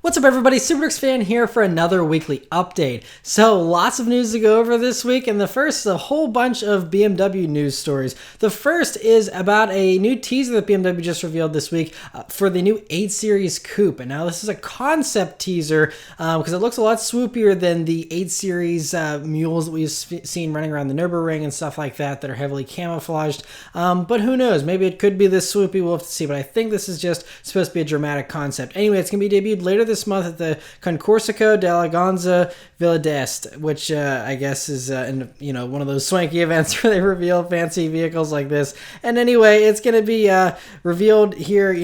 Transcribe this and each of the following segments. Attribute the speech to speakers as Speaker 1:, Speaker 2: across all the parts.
Speaker 1: What's up everybody, Superducks fan here for another weekly update. So lots of news to go over this week, and the first is a whole bunch of BMW news stories. The first is about a new teaser that BMW just revealed this week for the new 8 Series Coupe. And now this is a concept teaser because it looks a lot swoopier than the 8 Series mules that we've seen running around the Nürburgring and stuff like that are heavily camouflaged. But who knows, maybe it could be this swoopy, we'll have to see. But I think this is just supposed to be a dramatic concept. Anyway, it's going to be debuted later this month at the Concorsico dell'Eleganza Villa d'Este, which I guess is one of those swanky events where they reveal fancy vehicles like this. And anyway, it's going to be revealed here,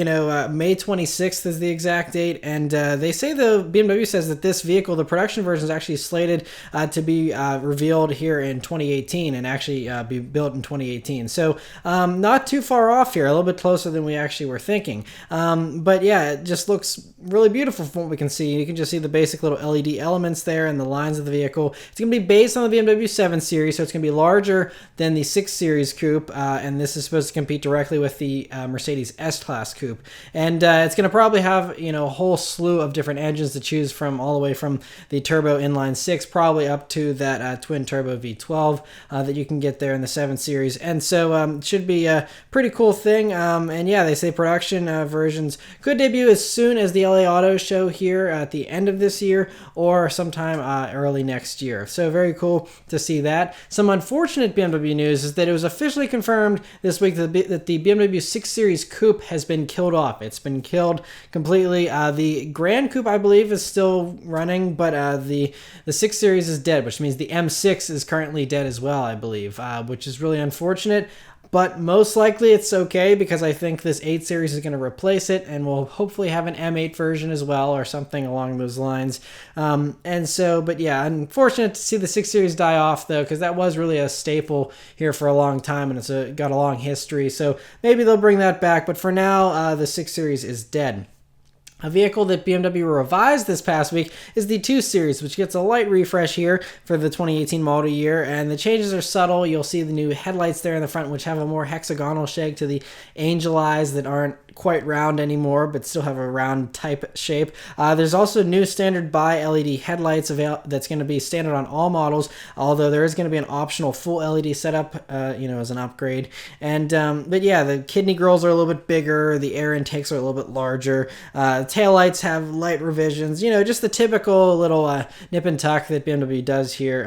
Speaker 1: May 26th is the exact date. And they say, BMW says that this vehicle, the production version, is actually slated to be revealed here in 2018 and actually be built in 2018. So not too far off here, a little bit closer than we actually were thinking. But yeah, it just looks really beautiful from what we can see. You can just see the basic little LED elements there and the lines of the vehicle. It's going to be based on the BMW 7 Series, so it's going to be larger than the 6 Series Coupe, and this is supposed to compete directly with the Mercedes S-Class Coupe. And it's going to probably have, a whole slew of different engines to choose from, all the way from the turbo inline 6 probably up to that twin turbo V12 that you can get there in the 7 Series. And so it should be a pretty cool thing. And yeah, they say production versions could debut as soon as the LA Auto Show here at the end of this year or sometime early next year. So very cool to see that. Some unfortunate BMW news is that it was officially confirmed this week that the BMW 6 Series Coupe has been killed off. It's been killed completely. The Grand Coupe, I believe, is still running, but the 6 Series is dead, which means the M6 is currently dead as well, I believe, which is really unfortunate. But most likely it's okay because I think this 8 Series is going to replace it, and we'll hopefully have an M8 version as well or something along those lines. But yeah, unfortunate to see the 6 Series die off though, because that was really a staple here for a long time, and it's got a long history. So maybe they'll bring that back, but for now, the 6 Series is dead. A vehicle that BMW revised this past week is the 2 Series, which gets a light refresh here for the 2018 model year, and the changes are subtle. You'll see the new headlights there in the front, which have a more hexagonal shape to the angel eyes that aren't quite round anymore, but still have a round type shape. There's also new standard bi-LED headlights that's going to be standard on all models, although there is going to be an optional full LED setup, as an upgrade. And but yeah, the kidney grills are a little bit bigger, the air intakes are a little bit larger. Taillights have light revisions, just the typical little nip and tuck that BMW does here,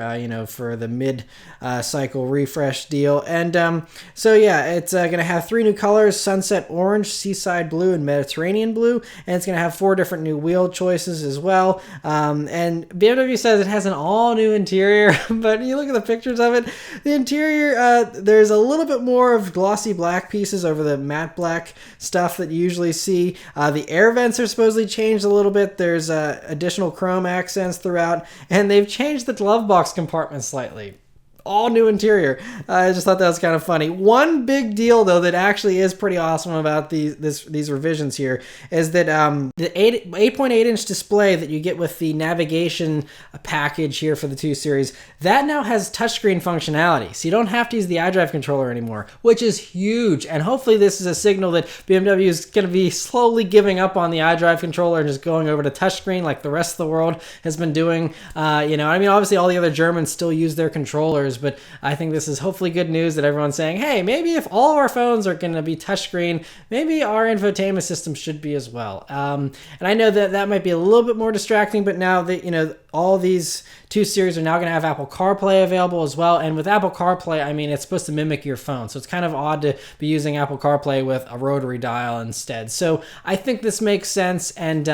Speaker 1: for the mid-cycle refresh deal. And so yeah, it's going to have 3 new colors: sunset orange, seaside blue, and Mediterranean blue. And it's going to have 4 different new wheel choices as well. And BMW says it has an all-new interior, but you look at the pictures of it, the interior, there's a little bit more of glossy black pieces over the matte black stuff that you usually see. The air vents are supposedly changed a little bit. There's additional chrome accents throughout, and they've changed the glove box compartment slightly. All new interior. I just thought that was kind of funny. One big deal, though, that actually is pretty awesome about these revisions here is that the 8.8-inch display that you get with the navigation package here for the 2 Series, that now has touchscreen functionality. So you don't have to use the iDrive controller anymore, which is huge. And hopefully this is a signal that BMW is going to be slowly giving up on the iDrive controller and just going over to touchscreen like the rest of the world has been doing. Obviously all the other Germans still use their controllers, but I think this is hopefully good news that everyone's saying, hey, maybe if all of our phones are going to be touchscreen, maybe our infotainment system should be as well. And I know that might be a little bit more distracting, but now that, all these 2 Series are now going to have Apple CarPlay available as well. And with Apple CarPlay, it's supposed to mimic your phone. So it's kind of odd to be using Apple CarPlay with a rotary dial instead. So I think this makes sense. And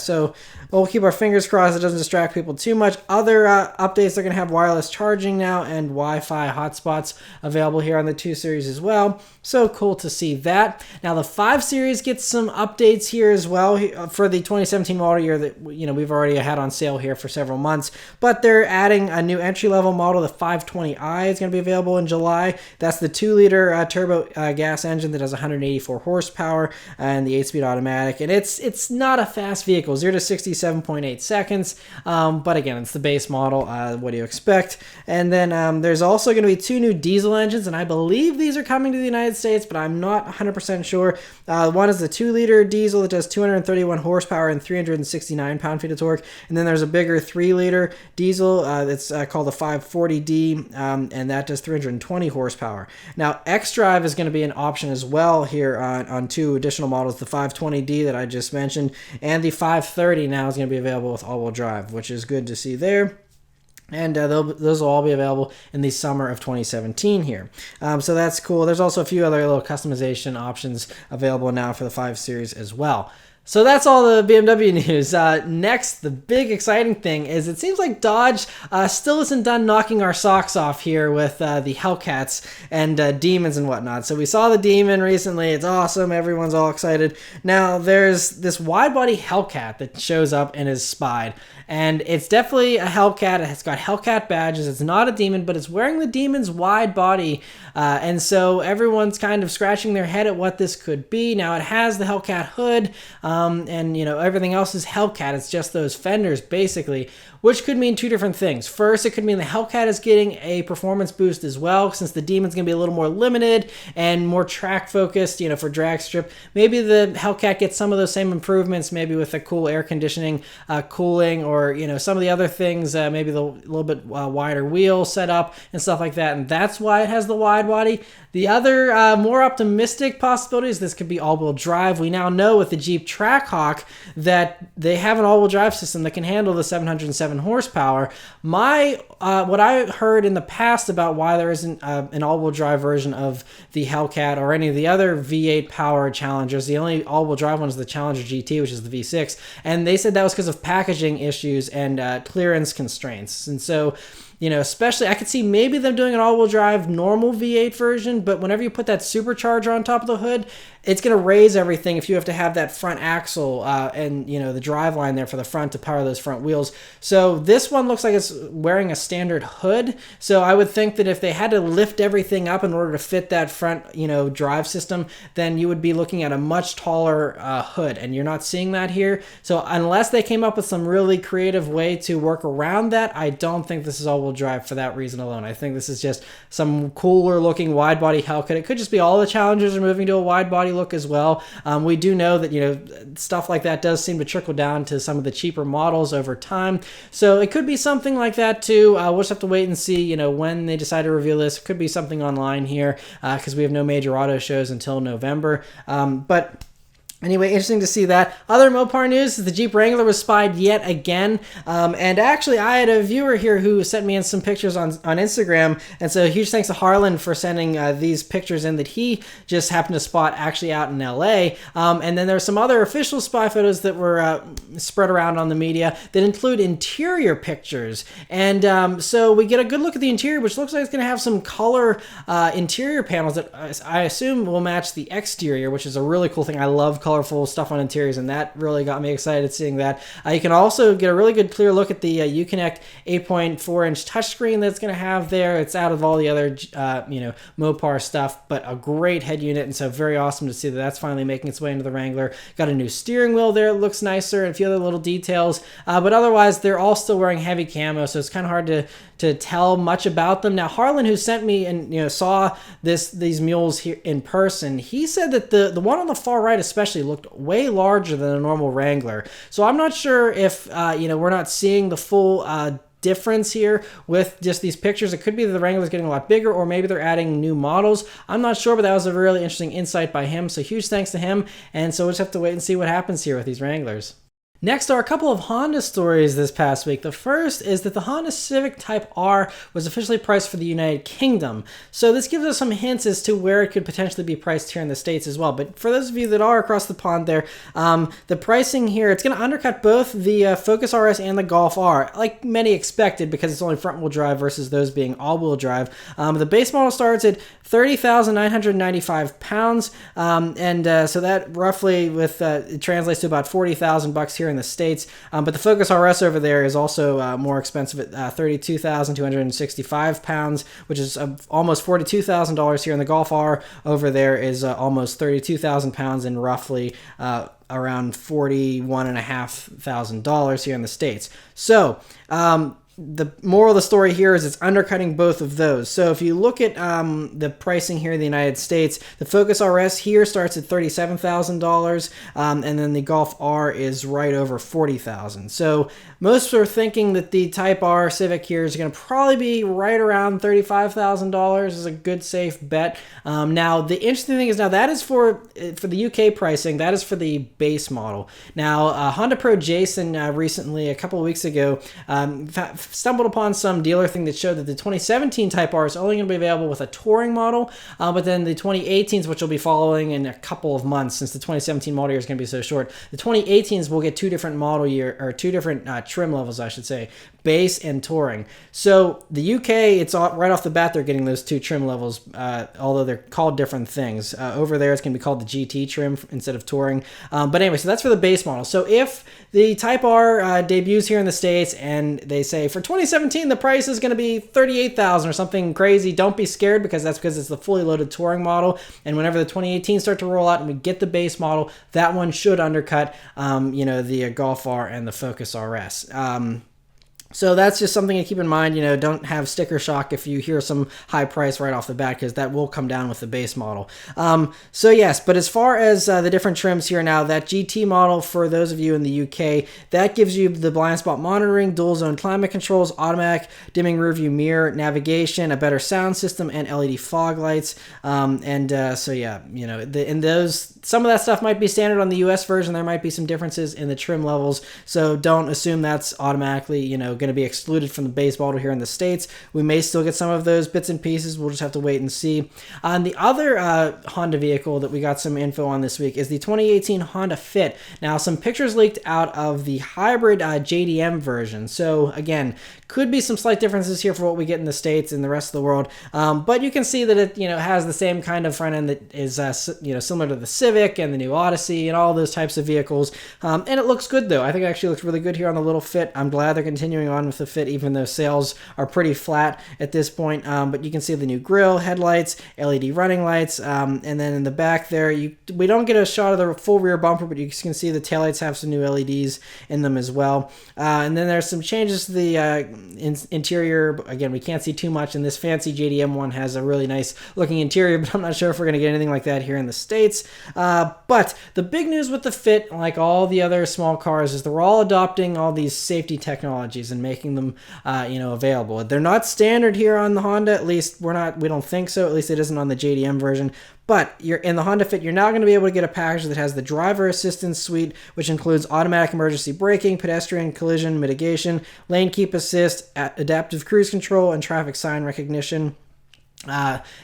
Speaker 1: so we'll keep our fingers crossed it doesn't distract people too much. Other updates, they're going to have wireless charging now and Wi-Fi hotspots available here on the 2 Series as well. So cool to see that. Now the 5 Series gets some updates here as well for the 2017 model year that we've already had on sale here for for several months. But they're adding a new entry-level model. The 520i is going to be available in July. That's the 2-liter turbo gas engine that has 184 horsepower and the 8-speed automatic. And it's not a fast vehicle, 0 to 67.8 seconds. But again, it's the base model. What do you expect? And then there's also going to be 2 new diesel engines, and I believe these are coming to the United States, but I'm not 100% sure. One is the 2-liter diesel that does 231 horsepower and 369 pound-feet of torque. And then there's a bigger 3-liter diesel that's called the 540D, and that does 320 horsepower. Now, xDrive is going to be an option as well here on 2 additional models, the 520D that I just mentioned, and the 530 now is going to be available with all-wheel drive, which is good to see there. And those will all be available in the summer of 2017 here. So that's cool. There's also a few other little customization options available now for the 5 Series as well. So that's all the BMW news. Next, the big exciting thing is it seems like Dodge still isn't done knocking our socks off here with the Hellcats and Demons and whatnot. So we saw the Demon recently. It's awesome. Everyone's all excited. Now, there's this Widebody Hellcat that shows up and is spied. And it's definitely a Hellcat. It's got Hellcat badges. It's not a Demon, but it's wearing the Demon's wide body. And so everyone's kind of scratching their head at what this could be. Now, it has the Hellcat hood. And, you know, everything else is Hellcat. It's just those fenders, basically, which could mean 2 different things. First, it could mean the Hellcat is getting a performance boost as well, since the Demon's going to be a little more limited and more track-focused, you know, for drag strip. Maybe the Hellcat gets some of those same improvements, maybe with a cool air conditioning, cooling, or, you know, some of the other things, maybe the little bit wider wheel setup and stuff like that, and that's why it has the wide body. The other more optimistic possibility is this could be all-wheel drive. We now know with the Jeep Trackhawk that they have an all-wheel drive system that can handle the 707 horsepower. What I heard in the past about why there isn't an all-wheel drive version of the Hellcat or any of the other V8 powered Challengers, the only all-wheel drive one is the Challenger GT, which is the V6, and they said that was because of packaging issues and clearance constraints. And so, you know, especially I could see maybe them doing an all-wheel drive normal V8 version, but whenever you put that supercharger on top of the hood, it's going to raise everything if you have to have that front axle and, you know, the drive line there for the front to power those front wheels. So this one looks like it's wearing a standard hood. So I would think that if they had to lift everything up in order to fit that front, you know, drive system, then you would be looking at a much taller hood, and you're not seeing that here. So unless they came up with some really creative way to work around that, I don't think this is all-wheel drive for that reason alone. I think this is just some cooler looking wide body Hellcat. It could just be all the Challengers are moving to a wide body look as well. We do know that, you know, stuff like that does seem to trickle down to some of the cheaper models over time. So it could be something like that too. We'll just have to wait and see, you know, when they decide to reveal this. It could be something online here because we have no major auto shows until November. But anyway, interesting to see that. Other Mopar news is the Jeep Wrangler was spied yet again. And actually, I had a viewer here who sent me in some pictures on Instagram. And so huge thanks to Harlan for sending these pictures in that he just happened to spot actually out in LA. And then there's some other official spy photos that were spread around on the media that include interior pictures. And so we get a good look at the interior, which looks like it's going to have some color interior panels that I assume will match the exterior, which is a really cool thing. I love colorful stuff on interiors, and that really got me excited seeing that. You can also get a really good clear look at the Uconnect 8.4-inch touchscreen that's going to have there. It's out of all the other you know, Mopar stuff, but a great head unit, and so very awesome to see that that's finally making its way into the Wrangler. Got a new steering wheel there, it looks nicer, and a few other little details, but otherwise they're all still wearing heavy camo, so it's kind of hard to tell much about them. Now, Harlan, who sent me and, you know, saw these mules here in person, he said that the one on the far right especially looked way larger than a normal Wrangler. So I'm not sure if you know, we're not seeing the full difference here with just these pictures. It could be that the Wrangler's getting a lot bigger, or maybe they're adding new models. I'm not sure, but that was a really interesting insight by him. So huge thanks to him. And so we'll just have to wait and see what happens here with these Wranglers. Next are a couple of Honda stories this past week. The first is that the Honda Civic Type R was officially priced for the United Kingdom. So this gives us some hints as to where it could potentially be priced here in the States as well. But for those of you that are across the pond there, the pricing here, it's going to undercut both the Focus RS and the Golf R, like many expected, because it's only front-wheel drive versus those being all-wheel drive. The base model starts at 30,995 pounds, so that roughly it translates to about $40,000 here here in the States. But the Focus RS over there is also more expensive at 32,265 pounds, which is almost $42,000 here. And the Golf R over there is almost 32,000 pounds and roughly around $41,500 here in the States. So, the moral of the story here is it's undercutting both of those. So if you look at the pricing here in the United States, the Focus RS here starts at $37,000, and then the Golf R is right over $40,000. So most are thinking that the Type R Civic here is going to probably be right around $35,000 is a good safe bet. Now the interesting thing is now that is for the UK pricing. That is for the base model. Now Honda Pro Jason recently, a couple of weeks ago, stumbled upon some dealer thing that showed that the 2017 Type R is only going to be available with a touring model, but then the 2018s, which will be following in a couple of months since the 2017 model year is going to be so short, the 2018s will get two different model year, or two different trim levels, I should say, base and touring. So the UK, it's right off the bat, they're getting those two trim levels, although they're called different things. Over there, it's going to be called the GT trim instead of touring. But anyway, so that's for the base model. So if the Type R debuts here in the States and they say for 2017 the price is going to be $38,000 or something crazy, don't be scared, because that's because it's the fully loaded touring model. And whenever the 2018 start to roll out and we get the base model, that one should undercut the Golf R and the Focus RS. So that's just something to keep in mind. Don't have sticker shock if you hear some high price right off the bat, because that will come down with the base model. So yes, but as far as the different trims here now, that GT model, for those of you in the UK, that gives you the blind spot monitoring, dual zone climate controls, automatic dimming rear view mirror, navigation, a better sound system, and LED fog lights. So yeah, in those, some of that stuff might be standard on the US version. There might be some differences in the trim levels. So don't assume that's automatically, going to be excluded from the base model here in the States. We may still get some of those bits and pieces. We'll just have to wait and see. The other Honda vehicle that we got some info on this week is the 2018 Honda Fit. Now, some pictures leaked out of the hybrid JDM version. So again, could be some slight differences here for what we get in the States and the rest of the world. But you can see that it has the same kind of front end that is similar to the Civic and the new Odyssey and all those types of vehicles. And it looks good though. I think it actually looks really good here on the little Fit. I'm glad they're continuing on with the Fit, even though sales are pretty flat at this point. But you can see the new grille, headlights, LED running lights, and then in the back there, we don't get a shot of the full rear bumper, but you can see the taillights have some new LEDs in them as well. And then there's some changes to the interior. Again, we can't see too much, and this fancy JDM one has a really nice looking interior, but I'm not sure if we're going to get anything like that here in the States. But the big news with the Fit, like all the other small cars, is they're all adopting all these safety technologies and making them available. They're not standard here on the Honda, at least we don't think so, at least it isn't on the JDM version. But you're in the Honda Fit, you're now going to be able to get a package that has the driver assistance suite, which includes automatic emergency braking, pedestrian collision mitigation, lane keep assist, adaptive cruise control, and traffic sign recognition.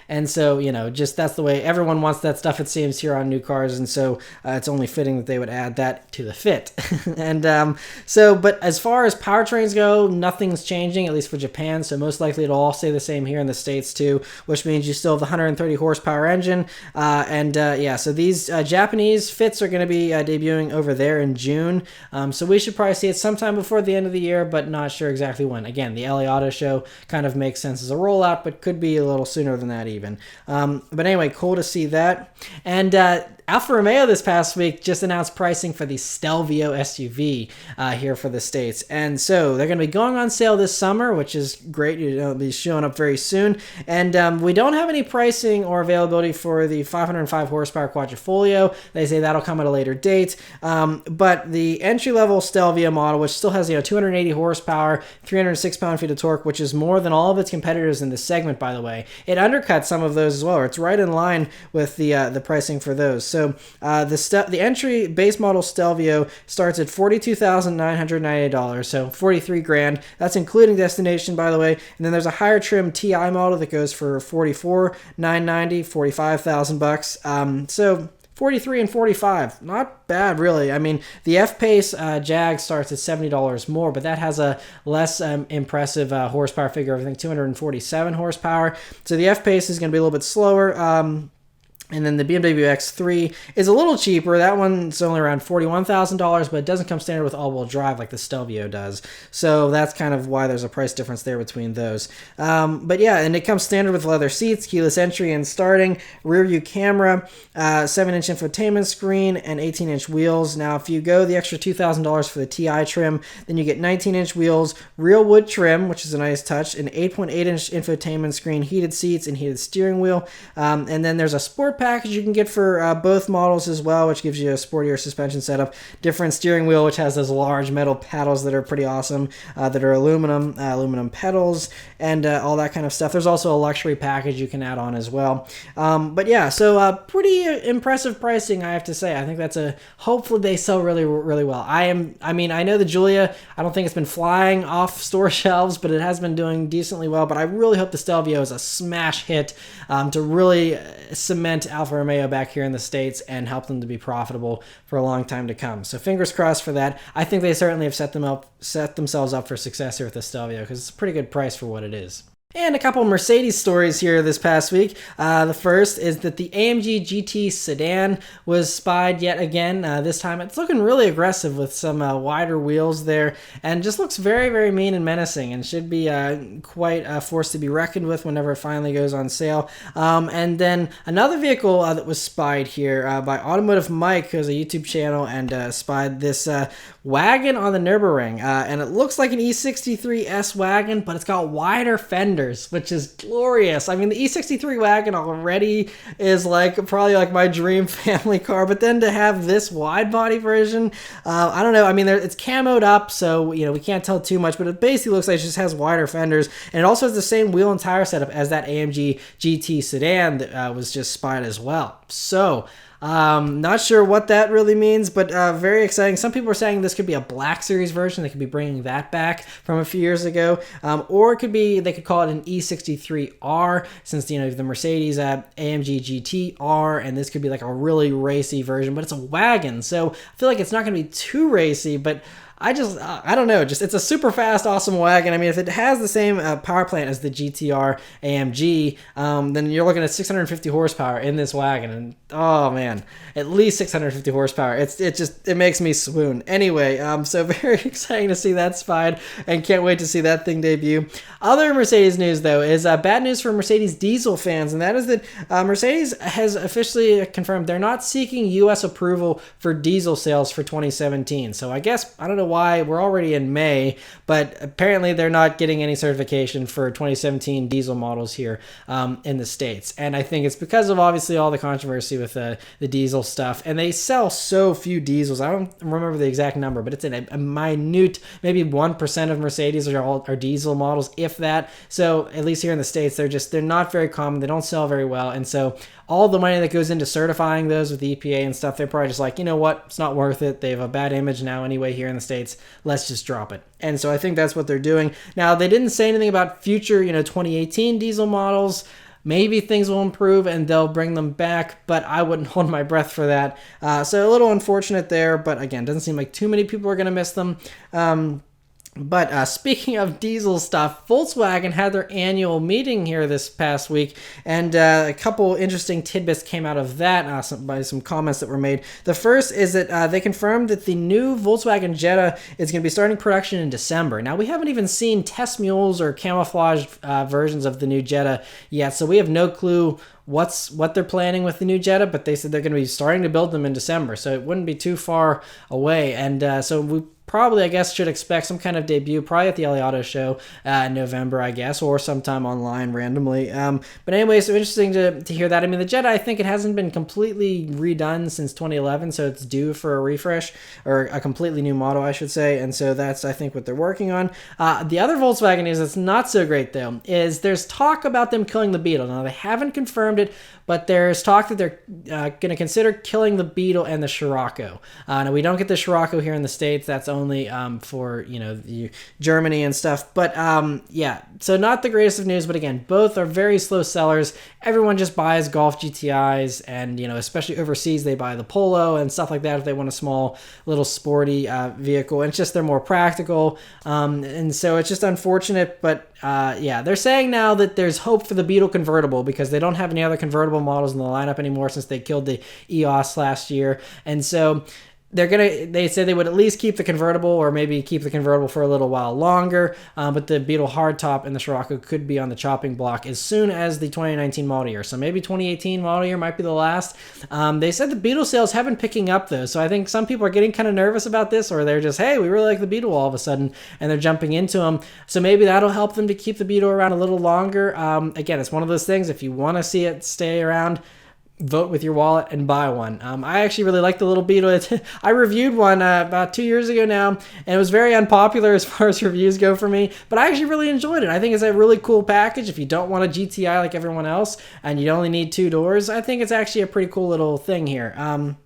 Speaker 1: And so, just that's the way everyone wants that stuff, it seems, here on new cars. And so it's only fitting that they would add that to the Fit. But as far as powertrains go, nothing's changing, at least for Japan. So most likely it'll all stay the same here in the States too, which means you still have the 130 horsepower engine. So these Japanese Fits are going to be debuting over there in June. So we should probably see it sometime before the end of the year, but not sure exactly when. Again, the LA Auto Show kind of makes sense as a rollout, but could be a little sooner than that even. But anyway, cool to see that. And Alfa Romeo this past week just announced pricing for the Stelvio SUV here for the States. And so they're going to be going on sale this summer, which is great. It'll be showing up very soon. And we don't have any pricing or availability for the 505 horsepower Quadrifoglio. They say that'll come at a later date. But the entry-level Stelvio model, which still has 280 horsepower, 306 pound-feet of torque, which is more than all of its competitors in the segment, by the way. It undercuts some of those as well. Or it's right in line with the pricing for those. So the entry base model Stelvio starts at $42,998, so $43,000. That's including destination, by the way. And then there's a higher trim TI model that goes for $44,990, $45,000. So 43 and 45, not bad really. I mean, the F-Pace Jag starts at $70 more, but that has a less impressive horsepower figure of, I think, 247 horsepower. So the F-Pace is going to be a little bit slower. And then the BMW X3 is a little cheaper. That one's only around $41,000, but it doesn't come standard with all-wheel drive like the Stelvio does. So that's kind of why there's a price difference there between those. But yeah, and it comes standard with leather seats, keyless entry and starting, rear view camera, 7-inch infotainment screen, and 18-inch wheels. Now, if you go the extra $2,000 for the TI trim, then you get 19-inch wheels, real wood trim, which is a nice touch, an 8.8-inch infotainment screen, heated seats, and heated steering wheel. And then there's a sport package you can get for both models as well, which gives you a sportier suspension setup, different steering wheel, which has those large metal paddles that are pretty awesome, that are aluminum pedals, and all that kind of stuff. There's also a luxury package you can add on as well. But yeah, so pretty impressive pricing, I have to say. I think that's hopefully they sell really, really well. I mean, I know the Giulia, I don't think it's been flying off store shelves, but it has been doing decently well. But I really hope the Stelvio is a smash hit to really cement Alfa Romeo back here in the States and help them to be profitable for a long time to come. So fingers crossed for that. I think they certainly have set themselves up for success here with the Stelvio, because it's a pretty good price for what it is. And a couple Mercedes stories here this past week. The first is that the AMG GT Sedan was spied yet again. This time it's looking really aggressive with some wider wheels there, and just looks very, very mean and menacing, and should be quite a force to be reckoned with whenever it finally goes on sale. And then another vehicle that was spied here by Automotive Mike, who has a YouTube channel, and spied this wagon on the Nürburgring. And it looks like an E63S wagon, but it's got wider fenders, which is glorious. I mean, the E63 wagon already is probably like my dream family car, but then to have this wide body version, I don't know. I mean, it's camoed up, so we can't tell too much, but it basically looks like it just has wider fenders, and it also has the same wheel and tire setup as that AMG GT Sedan that was just spied as well. So not sure what that really means, but very exciting. Some people are saying this could be a Black Series version. They could be bringing that back from a few years ago, or it could be, they could call it an E63R, since the Mercedes AMG GT R, and this could be like a really racy version, but it's a wagon, so I feel like it's not going to be too racy, but I don't know, it's a super fast, awesome wagon. I mean, if it has the same power plant as the GTR AMG, then you're looking at 650 horsepower in this wagon, and oh man, at least 650 horsepower. It makes me swoon. Anyway, so very exciting to see that spied, and can't wait to see that thing debut. Other Mercedes news, though, is bad news for Mercedes diesel fans, and that is that Mercedes has officially confirmed they're not seeking U.S. approval for diesel sales for 2017. So I guess, I don't know why, we're already in May, but apparently they're not getting any certification for 2017 diesel models here in the States. And I think it's because of obviously all the controversy with the diesel stuff, and they sell so few diesels. I don't remember the exact number, but it's in a minute, maybe 1% of Mercedes are diesel models, if that. So at least here in the States, they're not very common. They don't sell very well, and so all the money that goes into certifying those with the EPA and stuff, they're probably just like, you know what, it's not worth it. They have a bad image now anyway here in the States. Let's just drop it. And so I think that's what they're doing. Now, they didn't say anything about future, 2018 diesel models. Maybe things will improve and they'll bring them back, but I wouldn't hold my breath for that. So a little unfortunate there, but again, doesn't seem like too many people are going to miss them. But speaking of diesel stuff, Volkswagen had their annual meeting here this past week, and a couple interesting tidbits came out of that by some comments that were made. The first is that they confirmed that the new Volkswagen Jetta is going to be starting production in December. Now, we haven't even seen test mules or camouflaged versions of the new Jetta yet, so we have no clue what they're planning with the new Jetta, but they said they're going to be starting to build them in December, so it wouldn't be too far away. And so we probably, I guess, should expect some kind of debut, probably at the LA Auto Show in November, I guess, or sometime online randomly. But anyway, so interesting to hear that. I mean, the Jetta, I think it hasn't been completely redone since 2011, so it's due for a refresh, or a completely new model, I should say, and so that's, I think, what they're working on. The other Volkswagen news that's not so great, though, is there's talk about them killing the Beetle. Now, they haven't confirmed it, but there's talk that they're going to consider killing the Beetle and the Scirocco. Now, we don't get the Scirocco here in the States. That's only for, the Germany and stuff. But, yeah, so not the greatest of news. But, again, both are very slow sellers. Everyone just buys Golf GTIs. And, especially overseas, they buy the Polo and stuff like that if they want a small, little sporty vehicle. And it's just they're more practical. And so it's just unfortunate. But, yeah, they're saying now that there's hope for the Beetle convertible because they don't have any other convertible convertible models in the lineup anymore since they killed the EOS last year. And so they said they would at least keep the convertible, or maybe keep the convertible for a little while longer, but the Beetle hardtop and the Scirocco could be on the chopping block as soon as the 2019 model year. So maybe 2018 model year might be the last. They said the Beetle sales have been picking up though, so I think some people are getting kind of nervous about this, or they're just, hey, we really like the Beetle all of a sudden, and they're jumping into them. So maybe that'll help them to keep the Beetle around a little longer. Again, it's one of those things, if you want to see it stay around, vote with your wallet and buy one. I actually really like the little Beetle. I reviewed one about 2 years ago now, and it was very unpopular as far as reviews go for me, but I actually really enjoyed it. I think it's a really cool package. If you don't want a GTI like everyone else, and you only need 2 doors, I think it's actually a pretty cool little thing here.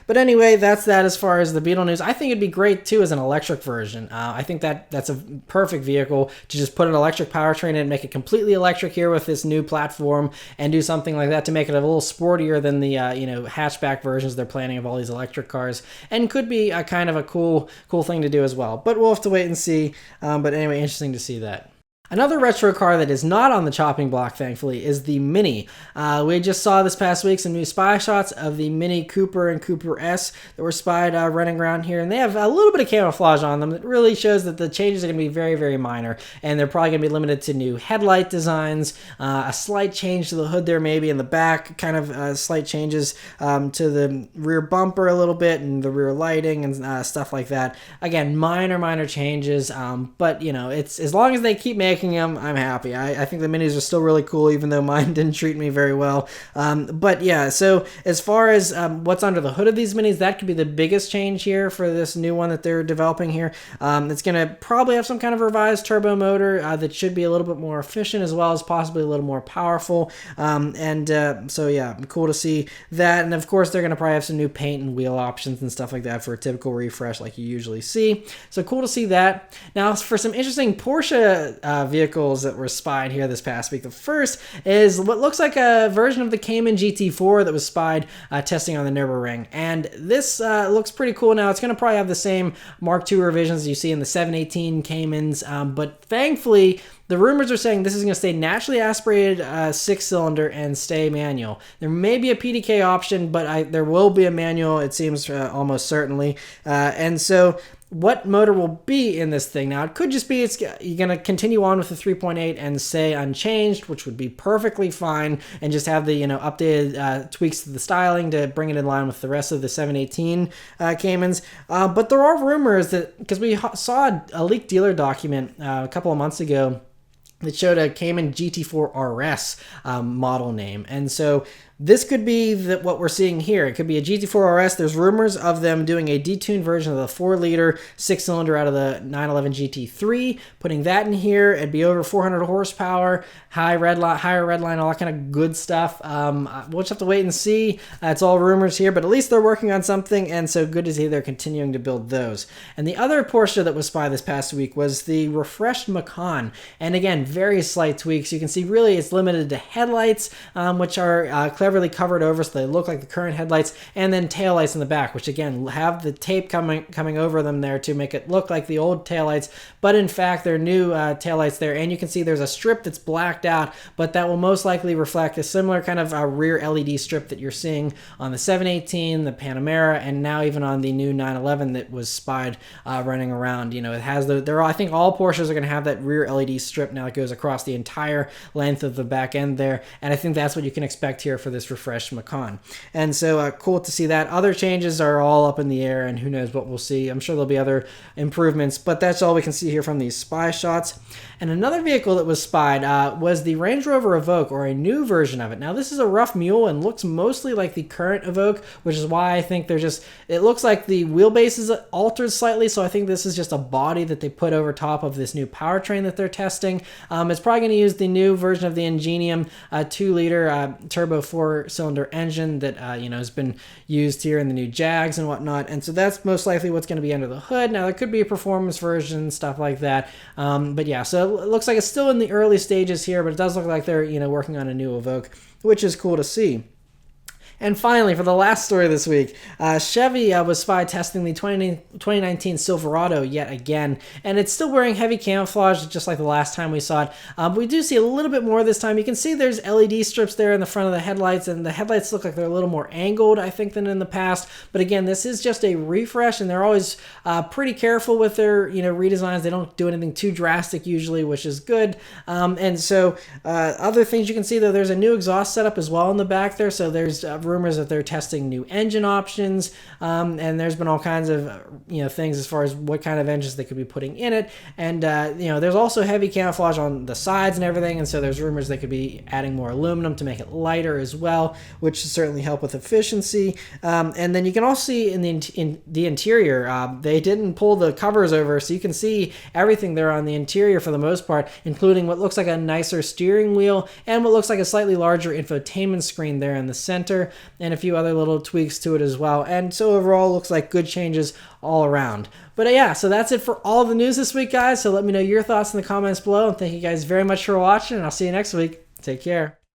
Speaker 1: But anyway, that's that as far as the Beetle news. I think it'd be great too as an electric version. I think that's a perfect vehicle to just put an electric powertrain in and make it completely electric here with this new platform, and do something like that to make it a little sportier than the hatchback versions they're planning of all these electric cars, and could be a kind of a cool thing to do as well. But we'll have to wait and see. But anyway, interesting to see that. Another retro car that is not on the chopping block, thankfully, is the Mini. We just saw this past week some new spy shots of the Mini Cooper and Cooper S that were spied running around here, and they have a little bit of camouflage on them that really shows that the changes are going to be very, very minor, and they're probably going to be limited to new headlight designs, a slight change to the hood there maybe in the back, kind of slight changes to the rear bumper a little bit, and the rear lighting and stuff like that. Again, minor changes, but it's as long as they keep making them, I'm happy. I think the Minis are still really cool, even though mine didn't treat me very well. But yeah, so as far as what's under the hood of these Minis, that could be the biggest change here for this new one that they're developing here. It's going to probably have some kind of revised turbo motor that should be a little bit more efficient, as well as possibly a little more powerful. So yeah, cool to see that. And of course, they're going to probably have some new paint and wheel options and stuff like that for a typical refresh like you usually see. So cool to see that. Now, for some interesting Porsche vehicles that were spied here this past week. The first is what looks like a version of the Cayman GT4 that was spied testing on the Nürburgring. And this looks pretty cool. Now, it's going to probably have the same Mark II revisions you see in the 718 Caymans, but thankfully, the rumors are saying this is going to stay naturally aspirated 6-cylinder and stay manual. There may be a PDK option, but there will be a manual, it seems, almost certainly. And so what motor will be in this thing? Now, it could just be you're going to continue on with the 3.8 and stay unchanged, which would be perfectly fine, and just have the updated tweaks to the styling to bring it in line with the rest of the 718 Caymans. But there are rumors that, because we saw a leaked dealer document a couple of months ago that showed a Cayman GT4 RS model name. And so this could be what we're seeing here. It could be a GT4 RS. There's rumors of them doing a detuned version of the 4-liter 6-cylinder out of the 911 GT3, putting that in here. It'd be over 400 horsepower, higher redline, all that kind of good stuff. We'll just have to wait and see. It's all rumors here, but at least they're working on something, and so good to see they're continuing to build those. And the other Porsche that was spied this past week was the refreshed Macan. And again, very slight tweaks. You can see really it's limited to headlights, which are cleverly covered over so they look like the current headlights, and then taillights in the back, which again have the tape coming over them there to make it look like the old taillights, but in fact they're new taillights there. And you can see there's a strip that's blacked out, but that will most likely reflect a similar kind of rear LED strip that you're seeing on the 718, the Panamera, and now even on the new 911 that was spied running around. It has I think all Porsches are going to have that rear LED strip now that goes across the entire length of the back end there, and I think that's what you can expect here for this refreshed Macan. And so cool to see that. Other changes are all up in the air, and who knows what we'll see. I'm sure there'll be other improvements, but that's all we can see here from these spy shots. And another vehicle that was spied was the Range Rover Evoque, or a new version of it. Now, this is a rough mule and looks mostly like the current Evoque, which is why I think it looks like the wheelbase is altered slightly, so I think this is just a body that they put over top of this new powertrain that they're testing. It's probably going to use the new version of the Ingenium 2-liter turbo 4-cylinder engine that has been used here in the new Jags and whatnot, and so that's most likely what's going to be under the hood. Now, there could be a performance version, stuff like that, but yeah, so it looks like it's still in the early stages here, but it does look like they're working on a new Evoque, which is cool to see. And finally, for the last story this week, Chevy was spy testing the 2019 Silverado yet again, and it's still wearing heavy camouflage just like the last time we saw it. We do see a little bit more this time. You can see there's LED strips there in the front of the headlights, and the headlights look like they're a little more angled, I think, than in the past. But again, this is just a refresh, and they're always pretty careful with their redesigns. They don't do anything too drastic usually, which is good. And so other things you can see, though, there's a new exhaust setup as well in the back there. So there's rumors that they're testing new engine options, and there's been all kinds of things as far as what kind of engines they could be putting in it. And there's also heavy camouflage on the sides and everything, and so there's rumors they could be adding more aluminum to make it lighter as well, which should certainly help with efficiency. And then you can also see in the interior, they didn't pull the covers over, so you can see everything there on the interior for the most part, including what looks like a nicer steering wheel and what looks like a slightly larger infotainment screen there in the center, and a few other little tweaks to it as well. And so overall, looks like good changes all around. But yeah, so that's it for all the news this week, guys. So let me know your thoughts in the comments below, and thank you guys very much for watching, and I'll see you next week. Take care.